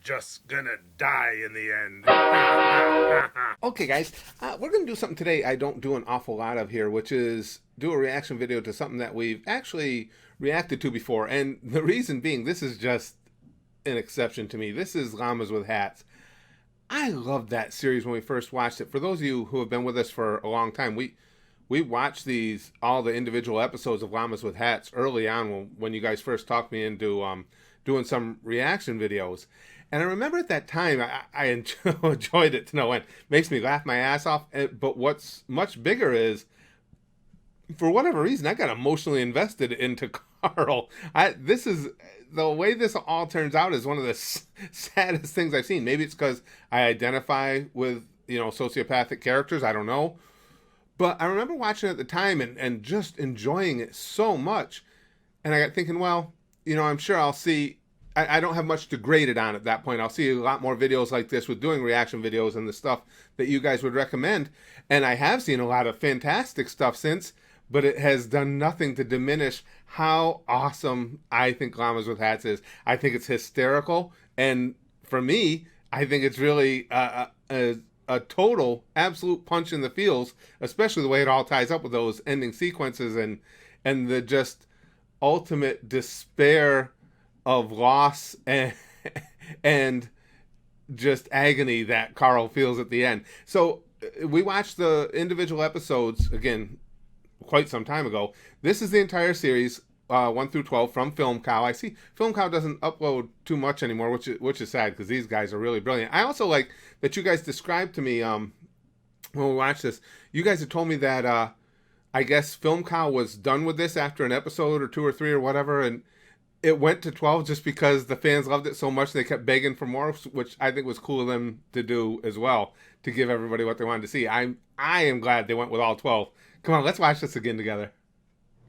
just gonna die in the end. Okay, guys, we're gonna do something today I don't do an awful lot of here, which is do a reaction video to something that we've actually reacted to before. And the reason being, this is just an exception to me. This is Llamas with Hats. I loved that series when we first watched it. For those of you who have been with us for a long time, we watched all the individual episodes of Llamas with Hats early on when you guys first talked me into doing some reaction videos. And I remember at that time, I enjoyed it to no end. Makes me laugh my ass off. But what's much bigger is, for whatever reason, I got emotionally invested into Carl. This is the way this all turns out is one of the saddest things I've seen. Maybe it's because I identify with sociopathic characters. I don't know. But I remember watching it at the time and just enjoying it so much. And I got thinking, well, I'm sure I'll see. I don't have much to grade it on at that point. I'll see a lot more videos like this with doing reaction videos and the stuff that you guys would recommend. And I have seen a lot of fantastic stuff since, but it has done nothing to diminish how awesome I think Llamas with Hats is. I think it's hysterical. And for me, I think it's really a total, absolute punch in the feels, especially the way it all ties up with those ending sequences and the just ultimate despair of loss and just agony that Carl feels at the end. So we watched the individual episodes, again, quite some time ago. This is the entire series, 1 through 12 from Film Cow. I see Film Cow doesn't upload too much anymore, which is sad because these guys are really brilliant. I also like that you guys described to me when we watched this, you guys had told me that I guess Film Cow was done with this after an episode or 2 or 3 or whatever, and it went to 12 just because the fans loved it so much they kept begging for more, which I think was cool of them to do as well, to give everybody what they wanted to see. I am glad they went with all 12. Come on, let's watch this again together.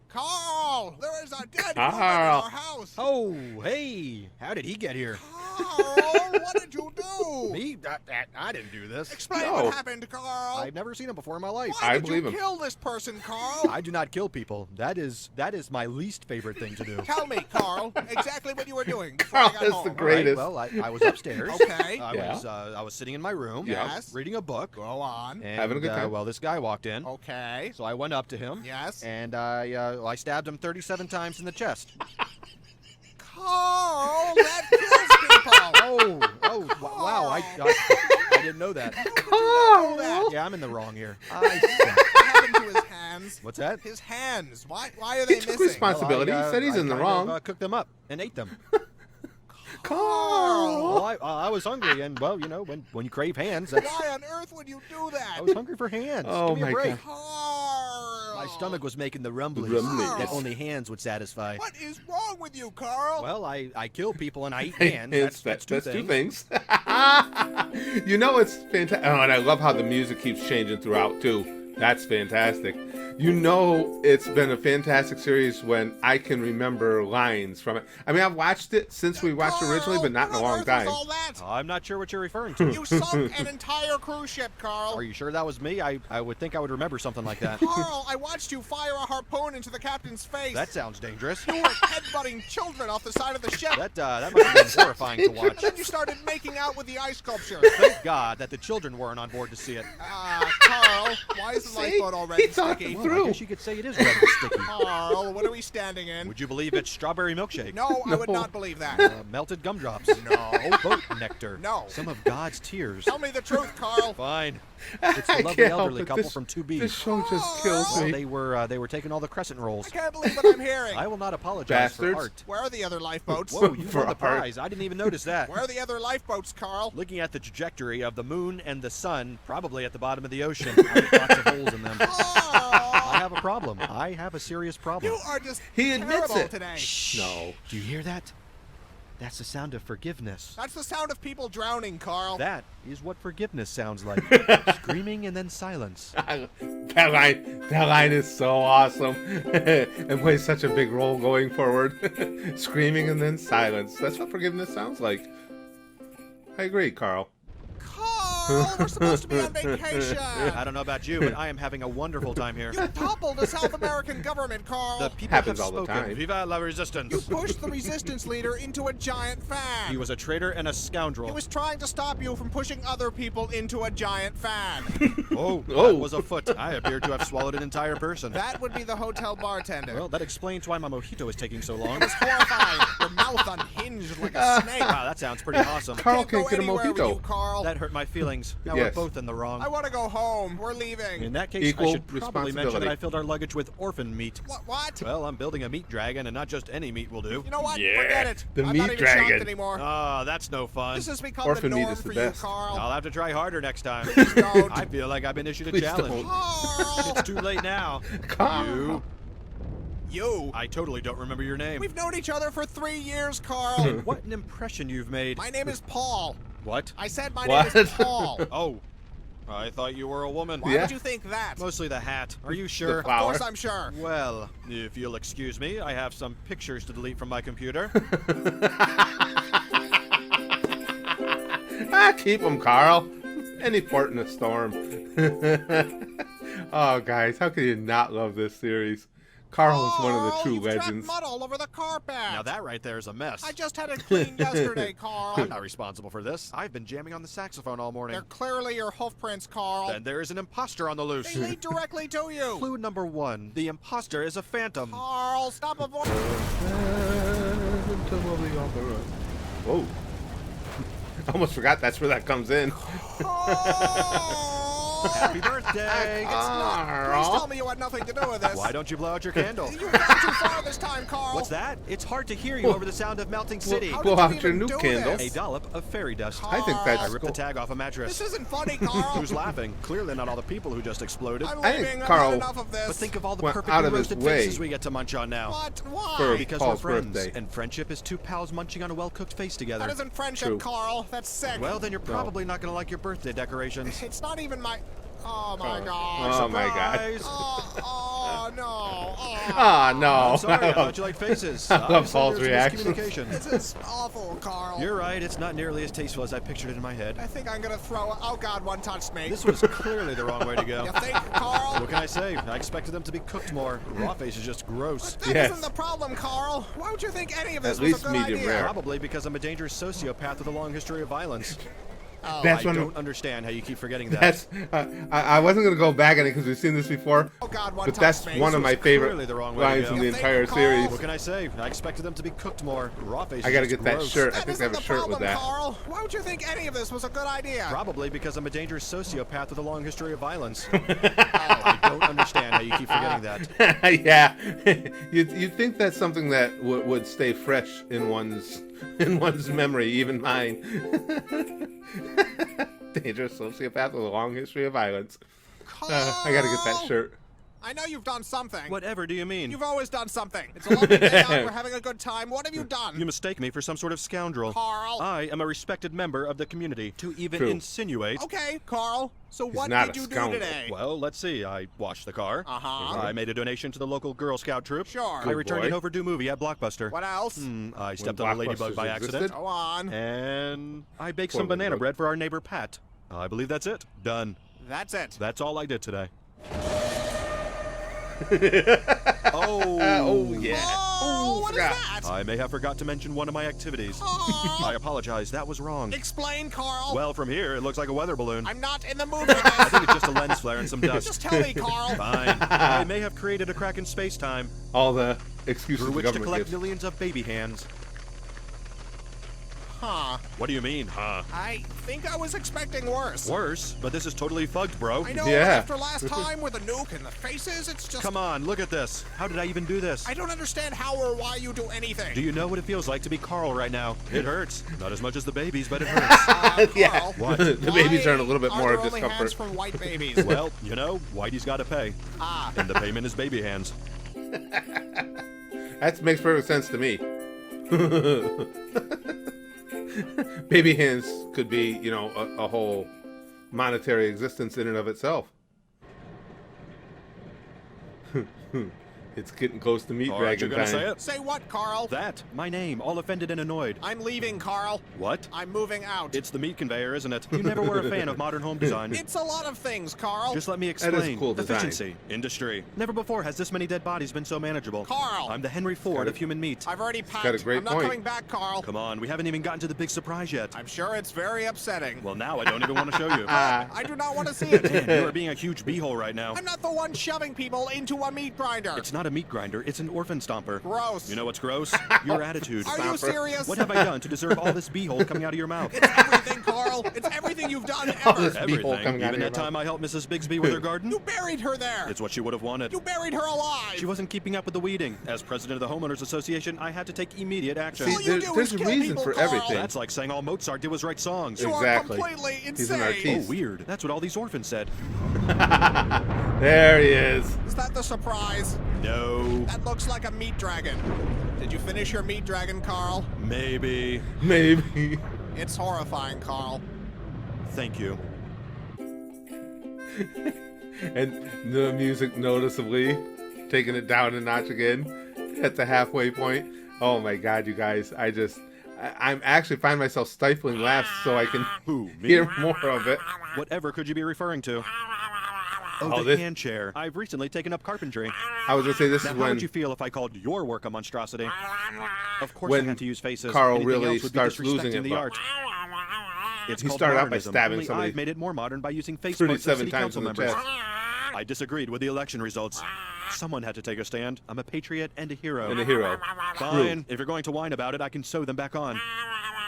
Carl, there is a dead woman in our house. Oh, hey, how did he get here? Carl, what did you do? Me? I didn't do this. Explain what happened, Carl. I've never seen him before in my life. Why I did believe you him. kill this person, Carl? I do not kill people. That is my least favorite thing to do. Tell me, Carl, exactly what you were doing before Carl I got is home. the greatest. All right, well, I was upstairs. Okay. I was sitting in my room. Yes. Reading a book. Go on. And, having a good time. well, this guy walked in. Okay. So I went up to him. Yes. And I stabbed him 37 times in the chest. Carl, that kills people. Wow, I didn't know that. Carl! Yeah, I'm in the wrong here. What happened to his hands? What's that? His hands. Why are they He took missing? responsibility. He said he's in the wrong. Cooked them up and ate them. Carl! Well, I was hungry, and well, when you crave hands, that's, Why on earth would you do that? I was hungry for hands. Oh, Give me a my break. God. Carl! My stomach was making the rumblings Rumblings. that only hands would satisfy. What is wrong with you, Carl? Well, I kill people and I eat hands. That's two things. It's fantastic. Oh, and I love how the music keeps changing throughout, too. That's fantastic. It's been a fantastic series when I can remember lines from it. I mean, I've watched it since we watched it originally, but not in a long time. All that? I'm not sure what you're referring to. You sunk an entire cruise ship, Carl. Are you sure that was me? I would think I would remember something like that. Carl, I watched you fire a harpoon into the captain's face. That sounds dangerous. You were headbutting children off the side of the ship. That must have been horrifying to watch. Then you started making out with the ice sculpture. Thank God that the children weren't on board to see it. Carl, why is the lifeboat already he thought sticky? through. I guess you could say it is red and sticky. Carl, what are we standing in? Would you believe it's strawberry milkshake? No, I would not believe that. Melted gumdrops. No. Boat nectar. No. Some of God's tears. Tell me the truth, Carl. Fine. It's the I lovely can't help elderly it. couple This- from 2B. This show just kills Well, me. they were taking all the crescent rolls. I can't believe what I'm hearing. I will not apologize Bastards. for art. Where are the other lifeboats? Whoa, you For won the art. prize. I didn't even notice that. Where are the other lifeboats, Carl? Looking at the trajectory of the moon and the sun, probably at the bottom of the ocean. With lots of holes in them. I Carl, have a problem. I have a serious problem. you are just He admits terrible it. today. Shh. No. Do you hear that? That's the sound of forgiveness. That's the sound of people drowning, Carl. That is what forgiveness sounds like. Screaming and then silence. That line is so awesome and plays such a big role going forward. Screaming and then silence. That's what forgiveness sounds like. I agree, Carl. Carl! Carl, we're supposed to be on vacation. I don't know about you, but I am having a wonderful time here. You toppled the South American government, Carl. The people Happens have all the spoken. time. Viva la resistance. You pushed the resistance leader into a giant fan. He was a traitor and a scoundrel. He was trying to stop you from pushing other people into a giant fan. Oh, Oh. that was a foot. I appear to have swallowed an entire person. That would be the hotel bartender. Well, that explains why my mojito is taking so long. It's horrifying. Your mouth unhinged like a snake. Wow, that sounds pretty awesome. Carl Can't go can't get a anywhere with mojito. you, Carl. That hurt my feelings. Now Yes. we're both in the wrong. I want to go home. We're leaving. In that case, Equal I should probably mention responsibility. that I filled our luggage with orphan meat. What? Well, I'm building a meat dragon, and not just any meat will do. You know what? Yeah, Forget it. the I'm meat not even dragon. shocked anymore. Ah, that's no fun. This has become Orphan the meat norm is the for best. you, Carl. I'll have to try harder next time. don't. I feel like I've been issued a Please challenge. don't. Carl! It's too late now. Carl. You. I totally don't remember your name. We've known each other for 3 years, Carl. What an impression you've made. My name is Paul. What? I said my What? name is Paul. Oh, I thought you were a woman. Why Yeah. would you think that? Mostly the hat. Are you sure? The Of flower. course I'm sure. Well, if you'll excuse me, I have some pictures to delete from my computer. Keep him, Carl. Any port in a storm. Oh, guys, how can you not love this series? Carl is one of the Carl, true you've tracked legends. mud all over the carpet. Now that right there is a mess. I just had it cleaned yesterday, Carl. I'm not responsible for this. I've been jamming on the saxophone all morning. They're clearly your hoof prints, Carl. Then there is an imposter on the loose. They lead directly to you. Clue number 1. The imposter is a phantom. Carl, stop avoiding. Whoa. I almost forgot that's where that comes in. Happy birthday! It's not. Please Carl. tell me you had nothing to do with this. Why don't you blow out your candle? You've gone too far this time, Carl. What's that? It's hard to hear you over the sound of melting city. How Blow did you out your even new do candle. this? A dollop of fairy dust. I think Carl. that's I ripped the cool. tag off a mattress. This isn't funny, Carl. Who's laughing? Clearly not all the people who just exploded. I'm I think leaving. I've Carl had enough of this. But think of all the went perfectly out of his roasted way. faces we get to munch on now. What? Why? For- Because Paul's we're friends, birthday. and friendship is two pals munching on a well-cooked face together. That isn't friendship, True. Carl. That's sick. Well, then you're probably not going to like your birthday decorations. It's not even my... Oh, my God. Oh, my God. Surprise! Oh, no. Ah, no. I'm sorry, I thought you liked faces. I love Obviously, Paul's there's reaction. miscommunication. This is awful, Carl. You're right, it's not nearly as tasteful as I pictured it in my head. I think I'm gonna throw it. Oh, God, one touched me. This was clearly the wrong way to go. You think, Carl? What can I say? I expected them to be cooked more. Raw face is just gross. That Yes. isn't the problem, Carl. Why would you think any of this At was least a good medium idea? rare. Probably because I'm a dangerous sociopath with a long history of violence. Oh, That's I when- don't understand how you keep forgetting that. That's. I wasn't gonna go back on it because we've seen this before, oh, God, one but touched that's me. one of This my was favorite clearly the wrong way to lines go. in the You think, entire Carl? series. What can I say? I expected them to be cooked more. Raw face is I gotta just get that gross. shirt. I That think they have isn't a the shirt with problem, that. Carl. Why would you think any of this was a good idea? Probably because I'm a dangerous sociopath with a long history of violence. I don't understand how you keep forgetting that. Yeah, you'd think that's something that would stay fresh in one's memory, even mine. Dangerous sociopath with a long history of violence. Carl! I gotta get that shirt. I know you've done something. Whatever do you mean? You've always done something. It's a lovely day out. We're having a good time. What have you done? You mistake me for some sort of scoundrel. Carl. I am a respected member of the community. To even True. insinuate. Okay, Carl. So what not did a you do scoundrel. today? Well, let's see. I washed the car. Uh-huh. I made a donation to the local Girl Scout troop. Sure. I Good returned boy. an overdue movie at Blockbuster. What else? I stepped on a ladybug Blockbusters by accident. existed? Go on. And I baked Poor some banana ladybug. bread for our neighbor Pat. I believe that's it. Done. That's it. That's all I did today. Oh yeah. Oh, what is forgot. that? I may have forgot to mention one of my activities. I apologize. That was wrong. Explain, Carl. Well, from here, it looks like a weather balloon. I'm not in the mood for I this. think it's just a lens flare and some dust. Just tell me, Carl. Fine. I may have created a crack in space-time All the excuses through the which to government collect gives. millions of baby hands. Huh. What do you mean, huh? I think I was expecting worse. Worse, but this is totally fucked, bro. I know, Yeah. after last time with the nuke and the faces, it's just... Come on, look at this. How did I even do this? I don't understand how or why you do anything. Do you know what it feels like to be Carl right now? It hurts. Not as much as the babies, but it hurts. Yeah. Carl, What? The babies why are in a little bit are more there of only hands discomfort. from white babies? Well, you know, Whitey's got to pay. Ah. And the payment is baby hands. That makes perfect sense to me. Baby hands could be, you know, a whole monetary existence in and of itself. It's getting close to meat Aren't you dragon gonna time. say it? Say what, Carl? That, my name, all offended and annoyed. I'm leaving, Carl. What? I'm moving out. It's the meat conveyor, isn't it? You never were a fan of modern home design. It's a lot of things, Carl. Just let me That is explain. cool design. Efficiency, industry. Never before has this many dead bodies been so manageable. Carl. I'm the Henry Ford of human meat. I've already packed. got a great I'm not point. coming back, Carl. Come on, we haven't even gotten to the big surprise yet. I'm sure it's very upsetting. Well, now I don't even want to show you. I do not want to see it. Man, you are being a huge beehole right now. I'm not the one shoving people into a meat grinder. It's not a meat grinder, it's an orphan stomper. Gross. You know what's gross? Your attitude. Are you serious? What have I done to deserve all this beehole coming out of your mouth? It's everything, Carl. It's everything you've done All ever. this beehole coming out Even of that your time mouth. I helped Mrs. Bigsby with her garden? You buried her there. It's what she would have wanted. You buried her alive. She wasn't keeping up with the weeding. As president of the Homeowners Association, I had to take immediate action. All you do there's is a kill reason people, for Carl. everything. That's like saying all Mozart did was write songs. You Exactly. are completely He's an insane. artiste. Oh, weird. That's what all these orphans said. There he is. Is that the surprise? No. That looks like a meat dragon. Did you finish your meat dragon, Carl? Maybe. Maybe. It's horrifying, Carl. Thank you. And the music noticeably taking it down a notch again at the halfway point. Oh my God, you guys! I'm actually find myself stifling laughs so I can Who, me? hear more of it. Whatever could you be referring to? Oh, Oh, the this- hand chair. I've recently taken up carpentry. I was gonna say this Now, is how when would you feel if I called your work a monstrosity? Of course When I had to use faces. Carl Anything really else would be starts losing disrespecting it, the but- art. It's He called started out by modernism, stabbing only somebody I've made it more modern by using face 37 marks of city times council in the members. chest. I disagreed with the election results. Someone had to take a stand. I'm a patriot and a hero. And a hero. Fine. If you're going to whine about it, I can sew them back on.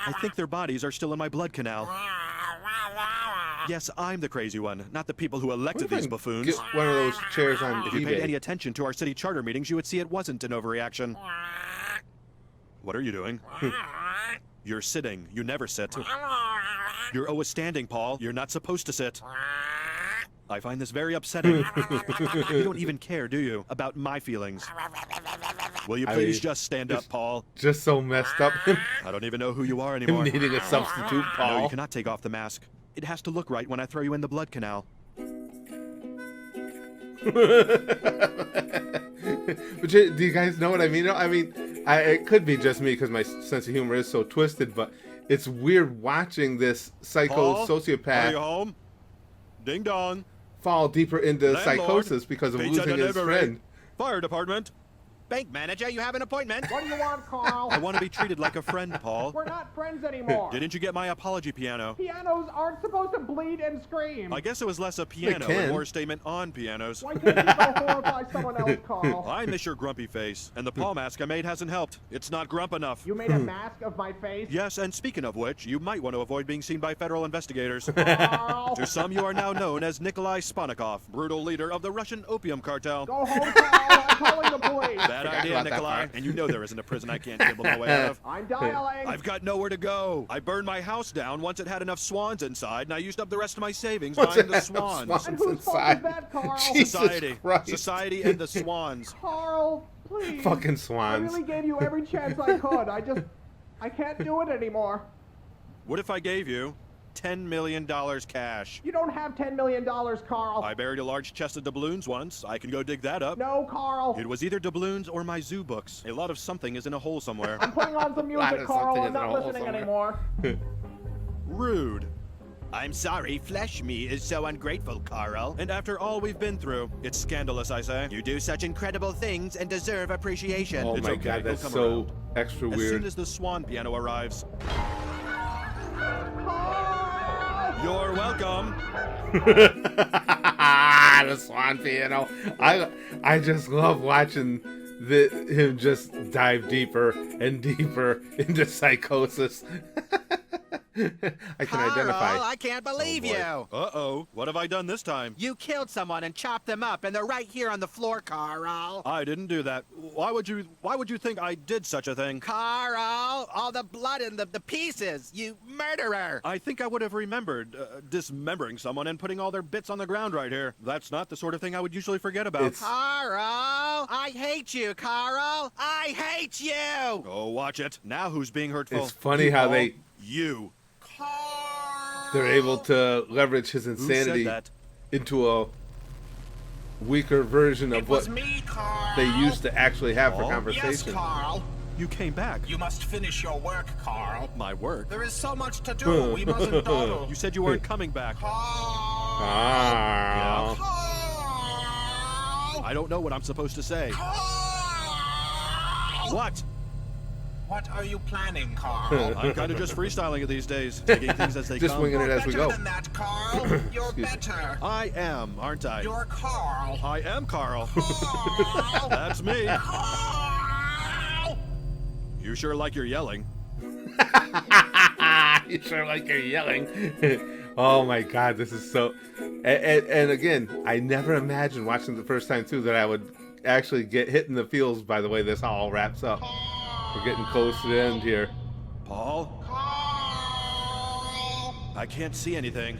I think their bodies are still in my blood canal. Yes, I'm the crazy one, not the people who What elected if I these can buffoons. get one of those chairs on If you paid any eBay? attention to our city charter meetings, you would see it wasn't an overreaction. What are you doing? You're sitting. You never sit. You're always standing, Paul. You're not supposed to sit. I find this very upsetting. You don't even care, do you, about my feelings? Will you I please mean, just stand up, Paul? Just so messed up. I don't even know who you are Him anymore. needing a substitute, No, Paul. you cannot take off the mask. It has to look right when I throw you in the blood canal. But do you guys know what I mean? I mean, it could be just me because my sense of humor is so twisted, but it's weird watching this psycho Paul, are you sociopath home? Ding dong. fall deeper into Landlord, psychosis because of pizza losing his delivery. friend. Fire department. Bank manager, you have an appointment. What do you want, Carl? I want to be treated like a friend, Paul. We're not friends anymore. Didn't you get my apology piano? Pianos aren't supposed to bleed and scream. I guess it was less a piano can. and more a statement on pianos. Why can't you go horrify someone else, Carl? I miss your grumpy face, and the paw mask I made hasn't helped. It's not grump enough. You made a mask of my face? Yes, and speaking of which, you might want to avoid being seen by federal investigators. Carl! To some, you are now known as Nikolai Sponikov, brutal leader of the Russian opium cartel. Go home, Carl! I'm calling the police! Bad Forgot idea, about that Nikolai. part. And you know there isn't a prison I can't nibble my way out of. I'm dialing! I've got nowhere to go. I burned my house down once it had enough swans inside, and I used up the rest of my savings What's buying the that? swans. And whose fault inside? is that, Carl? Jesus Society. Christ. Society and the swans. Carl, please! Fucking I swans. really gave you every chance I could. I can't do it anymore. What if I gave you $10 million cash? You don't have $10 million, Carl. I buried a large chest of doubloons once. I can go dig that up. No, Carl. It was either doubloons or my zoo books. A lot of something is in a hole somewhere. I'm putting on some Lot music, of Carl. something I'm is not in a hole listening somewhere. anymore. Rude. I'm sorry, flesh me is so ungrateful, Carl. And after all we've been through, it's scandalous, I say. You do such incredible things and deserve appreciation. Oh It's my okay, God, we'll that's come so around. extra As weird. soon as the swan piano arrives. Carl! You're welcome. The swan piano. I just love watching him just dive deeper and deeper into psychosis. I can identify. I can't believe Oh, boy. you. Uh-oh. What have I done this time? You killed someone and chopped them up, and they're right here on the floor, Carl. I didn't do that. Why would you think I did such a thing? Carl, all the blood and the pieces. You murderer. I think I would have remembered dismembering someone and putting all their bits on the ground right here. That's not the sort of thing I would usually forget about. It's- Carl, I hate you, Carl. I hate you. Oh, watch it. Now who's being hurtful? It's funny You, how Paul? they- You. They're able to leverage his Who insanity said that? into a weaker version of It what was me, Carl. they used to actually have for Oh? Yes, conversation. Carl. You came back. You must finish your work, Carl. My work. There is so much to do. We mustn't dawdle. You said you weren't coming back. Carl. Ah. Carl. I don't know what I'm supposed to say. Carl. What? What are you planning, Carl? I'm kind of just freestyling it these days, taking things as they Just come. winging it You're as we better go. than that, Carl. You're Excuse me. better. I am, aren't I? You're Carl. I am Carl. Carl. That's me. Carl. You sure like you're yelling. You sure like you're yelling. Oh my God, this is so. And again, I never imagined watching the first time through that I would actually get hit in the feels by the way this all wraps up. We're getting close to the end here. Paul? Carl. I can't see anything.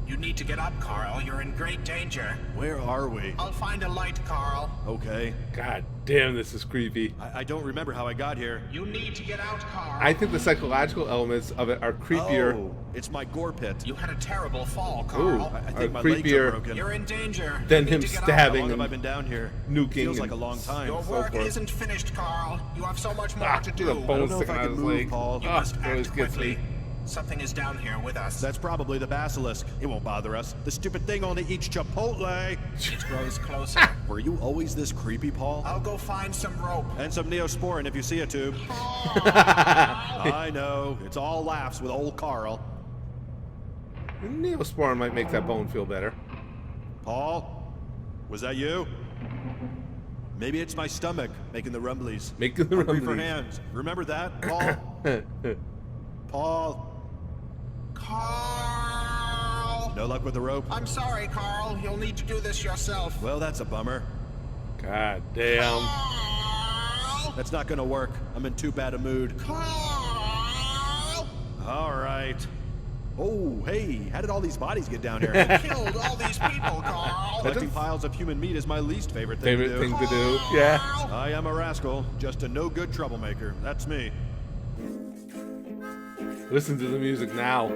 You need to get up, Carl. You're in great danger. Where are we? I'll find a light, Carl. Okay. God damn, this is creepy. I don't remember how I got here. You need to get out, Carl. I think the psychological elements of it are creepier. Oh, it's my gore pit. You had a terrible fall, Ooh, Carl. I are think my legs are creepier broken. You're in danger. than You need him to get up. How stabbing long have and I been down here? nuking Feels and like a long time. Your so work forth. isn't finished, Carl. You have so much more Ah, to the do. I don't bones know if sticking I out can of his move, leg. Paul. You Ah, must it always act gets quickly. me. Something is down here with us. That's probably the basilisk. It won't bother us. The stupid thing only eats Chipotle. It grows closer. Were you always this creepy, Paul? I'll go find some rope. And some Neosporin if you see a tube. I know. It's all laughs with old Carl. Neosporin might make that bone feel better. Paul? Was that you? Maybe it's my stomach making the rumblies. Making the Hungry for rumblies. hands. Remember that, Paul? Paul? Carl! No luck with the rope? I'm sorry, Carl. You'll need to do this yourself. Well, that's a bummer. God damn. Carl! That's not gonna work. I'm in too bad a mood. Carl! All right. Oh, hey, how did all these bodies get down here? Killed all these people, Carl. Collecting piles of human meat is my least favorite thing Favorite to do. thing to do. Yeah. I am a rascal, just a no-good troublemaker. That's me. Listen to the music now.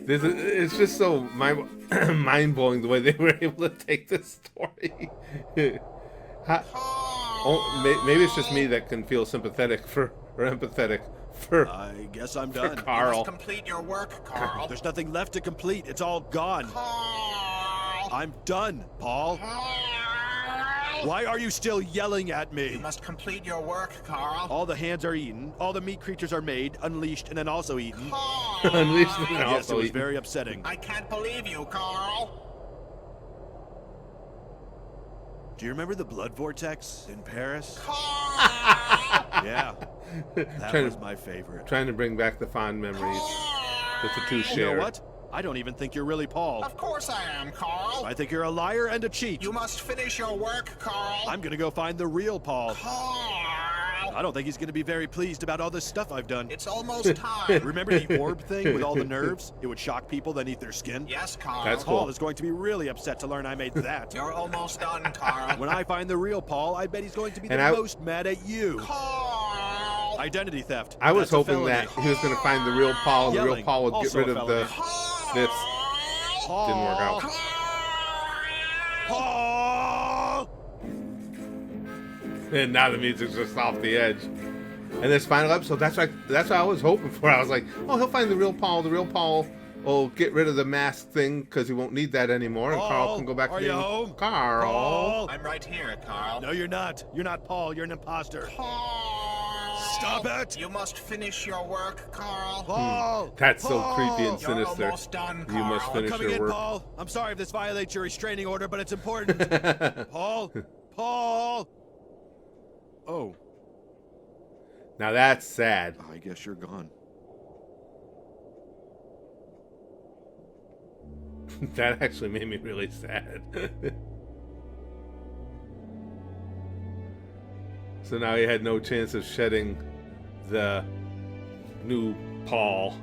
It's just so mind-blowing the way they were able to take this story. Maybe it's just me that can feel sympathetic for, or empathetic for, I guess I'm for done. You Carl. must complete your work, Carl. There's nothing left to complete. It's all gone. Carl! I'm done, Paul. Carl! Why are you still yelling at You me? must complete your work, Carl. All the hands are eaten, all the meat creatures are made, unleashed, and then also eaten. Carl! Unleashed and Yes, it also was eaten. very upsetting. I can't believe you, Carl. Do you remember the blood vortex in Paris? Carl! Yeah, that Trying was to- my favorite. Trying to bring back the fond memories that the two You share. know what? I don't even think you're really Paul. Of course I am, Carl. I think you're a liar and a cheat. You must finish your work, Carl. I'm gonna go find the real Paul. Carl! I don't think he's gonna be very pleased about all this stuff I've done. It's almost time. Remember the orb thing with all the nerves? It would shock people, then eat their skin? Yes, Carl. That's cool. Paul is going to be really upset to learn I made that. You're almost done, Carl. When I find the real Paul, I bet he's going to be the And I- most mad at you. Carl! Identity theft. I was That's a hoping that felony. he was going to find the real Paul, and the real Yelling, Paul would get also rid a of the this. Paul. Didn't work out. Paul! And now the music's just off the edge. And this final episode, that's what I was hoping for. I was like, oh, he'll find the real Paul. The real Paul will get rid of the mask thing because he won't need that anymore, and Carl Paul, can go back to are you being home? Carl. Paul! I'm right here, Carl. No, you're not. You're not Paul. You're an imposter. Carl! Stop it! You must finish your work, Carl. Paul! That's so Paul! creepy and You're sinister. almost done, You Carl. must finish Coming your in, work. Paul. I'm sorry if this violates your restraining order, but it's important. Paul? Paul? Oh, Now that's sad. I guess you're gone. That actually made me really sad. So now he had no chance of shedding the new Paul.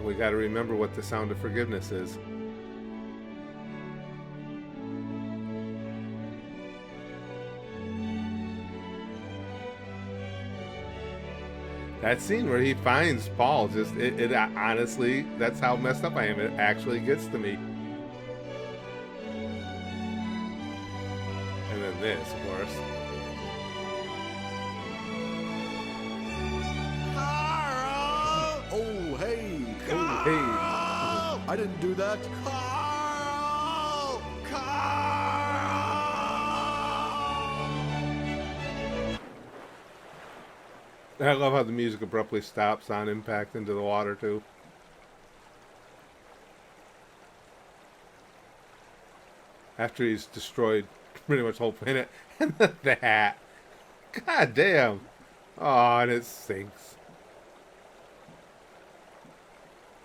We got to remember what the sound of forgiveness is. That scene where he finds Paul, just it honestly, that's how messed up I am. It actually gets to me. And then this, of course. Carl! Oh, hey! Oh, hey. I didn't do that. Carl! Carl! I love how the music abruptly stops on impact into the water, too. After he's destroyed pretty much the whole planet. And the hat. God damn. Oh, and it sinks.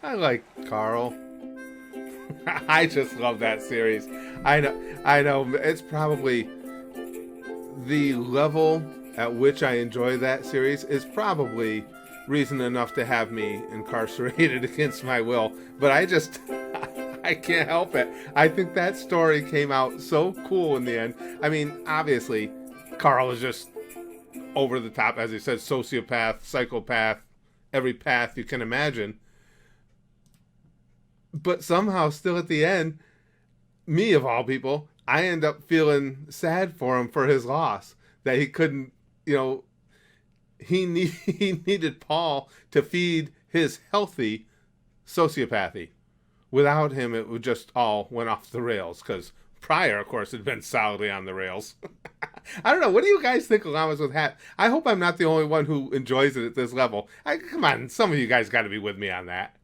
I like Carl. I just love that series. I know. It's probably the level at which I enjoy that series is probably reason enough to have me incarcerated against my will. But I can't help it. I think that story came out so cool in the end. I mean, obviously, Carl is just over the top, as he said, sociopath, psychopath, every path you can imagine. But somehow, still at the end, me of all people, I end up feeling sad for him for his loss. That he couldn't, he needed Paul to feed his healthy sociopathy. Without him, it would just all went off the rails. Because Pryor, of course, had been solidly on the rails. I don't know. What do you guys think of Llamas with Hats? I hope I'm not the only one who enjoys it at this level. Come on, some of you guys got to be with me on that.